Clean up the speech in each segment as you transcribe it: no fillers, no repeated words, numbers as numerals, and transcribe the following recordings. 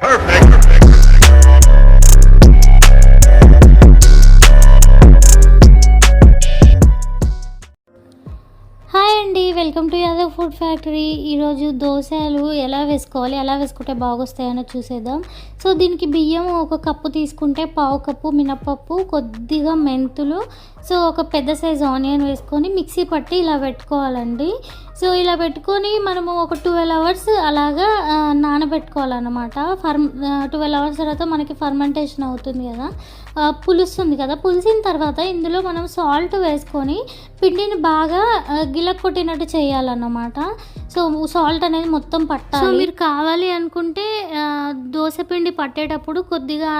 Hi అండి, welcome to Yadav food factory. ఈరోజు దోశలు ఎలా వేసుకోవాలి, ఎలా వేసుకుంటే బాగొస్తాయని చూసేద్దాం. సో దీనికి బియ్యం ఒక కప్పు తీసుకుంటే పావు కప్పు మినపప్పు, కొద్దిగా మెంతులు, సో ఒక పెద్ద సైజు ఆనియన్ వేసుకొని మిక్సీ పట్టి ఇలా పెట్టుకోవాలండి. సో ఇలా పెట్టుకొని మనము ఒక 12 అవర్స్ అలాగా నానబెట్టుకోవాలన్నమాట. 12 అవర్స్ తర్వాత మనకి ఫర్మెంటేషన్ అవుతుంది కదా, పులుస్తుంది కదా. పులిసిన తర్వాత ఇందులో మనం సాల్ట్ వేసుకొని పిండిని బాగా గిలక్కొట్టినట్టు చేయాలన్నమాట. సో సాల్ట్ అనేది మొత్తం పట్టాలి. సో మీరు కావాలి అనుకుంటే దోశ పిండి పట్టేటప్పుడు కొద్దిగా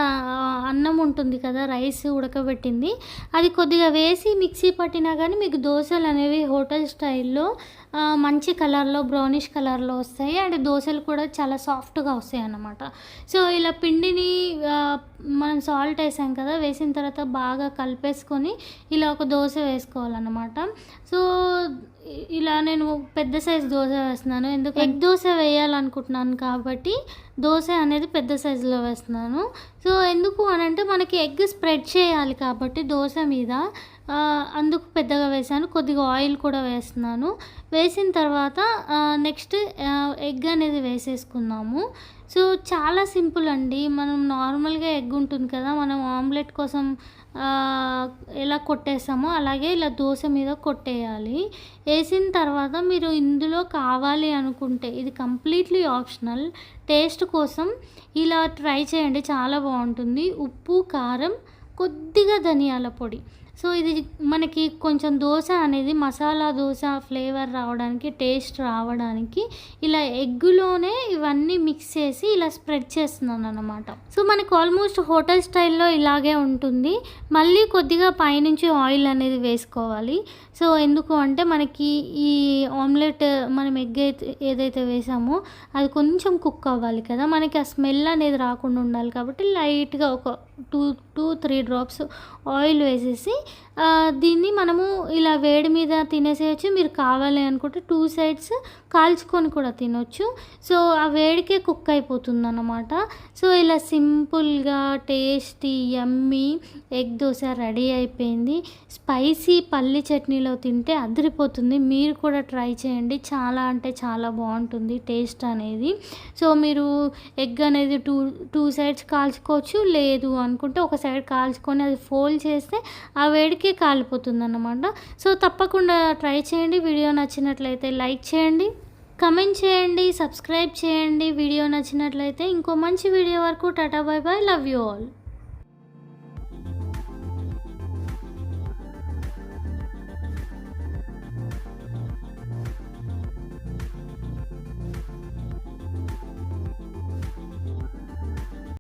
అన్నం ఉంటుంది కదా, రైస్ ఉడకబెట్టింది, అది కొద్దిగా వేసి మిక్సీ పట్టినా కానీ మీకు దోశలు అనేవి హోటల్ స్టైల్లో మంచి కలర్లో, బ్రౌనిష్ కలర్లో వస్తాయి. అండ్ దోశలు కూడా చాలా సాఫ్ట్గా వస్తాయి అన్నమాట. సో ఇలా పిండిని మనం సాల్ట్ వేసాం కదా, వేసిన తర్వాత బాగా కలిపేసుకొని ఇలా ఒక దోశ వేసుకోవాలన్నమాట. సో ఇలా నేను పెద్ద సైజు దోశ వేస్తున్నాను, ఎందుకు ఎగ్ దోశ వేయాలనుకుంటున్నాను కాబట్టి దోశ అనేది పెద్ద సైజులో వేస్తున్నాను. సో ఎందుకు అని అంటే మనకి ఎగ్ స్ప్రెడ్ చేయాలి కాబట్టి దోశ మీద, అందుకు పెద్దగా వేసాను. కొద్దిగా ఆయిల్ కూడా వేస్తున్నాను. వేసిన తర్వాత నెక్స్ట్ ఎగ్ అనేది వేసేసుకుందాము. సో చాలా సింపుల్ అండి. మనం నార్మల్గా ఎగ్ ఉంటుంది కదా, మనం ఆమ్లెట్ కోసం ఎలా కొట్టేస్తామో అలాగే ఇలా దోశ మీద కొట్టేయాలి. వేసిన తర్వాత మీరు ఇందులో కావాలి అనుకుంటే, ఇది కంప్లీట్లీ ఆప్షనల్, టేస్ట్ కోసం ఇలా ట్రై చేయండి, చాలా బాగుంటుంది. ఉప్పు, కారం, కొద్దిగా ధనియాల పొడి. సో ఇది మనకి కొంచెం దోశ అనేది మసాలా దోశ ఫ్లేవర్ రావడానికి, టేస్ట్ రావడానికి ఇలా ఎగ్గులోనే ఇవన్నీ మిక్స్ చేసి ఇలా స్ప్రెడ్ చేస్తున్నాను అన్నమాట. సో మనకు ఆల్మోస్ట్ హోటల్ స్టైల్లో ఇలాగే ఉంటుంది. మళ్ళీ కొద్దిగా పైనుంచి ఆయిల్ అనేది వేసుకోవాలి. సో ఎందుకు అంటే మనకి ఈ ఆమ్లెట్, మనం ఎగ్ ఏదైతే వేసామో అది కొంచెం కుక్ అవ్వాలి కదా, మనకి ఆ స్మెల్ అనేది రాకుండా ఉండాలి కాబట్టి లైట్గా ఒక 2-3 డ్రాప్స్ ఆయిల్ వేసేసి దీన్ని మనము ఇలా వేడి మీద తినేసేయచ్చు. మీరు కావాలి అనుకుంటే 2 సైడ్స్ కాల్చుకొని కూడా తినొచ్చు. సో ఆ వేడికే కుక్ అయిపోతుంది అన్నమాట. సో ఇలా సింపుల్గా టేస్టీ యమ్మీ ఎగ్ దోశ రెడీ అయిపోయింది. స్పైసీ పల్లి చట్నీలో తింటే అదిరిపోతుంది. మీరు కూడా ట్రై చేయండి, చాలా అంటే చాలా బాగుంటుంది టేస్ట్ అనేది. సో మీరు ఎగ్ అనేది టూ సైడ్స్ కాల్చుకోవచ్చు, లేదు అనుకుంటే ఒక సైడ్ కాల్చుకొని అది ఫోల్డ్ చేస్తే ఆ వేడికే కాలిపోతుంది అన్నమాట. సో తప్పకుండా ట్రై చేయండి. వీడియో నచ్చినట్లయితే లైక్ చేయండి, కమెంట్ చేయండి, సబ్స్క్రైబ్ చేయండి. వీడియో నచ్చినట్లయితే ఇంకో మంచి వీడియో వరకు Tata, by by, love you all.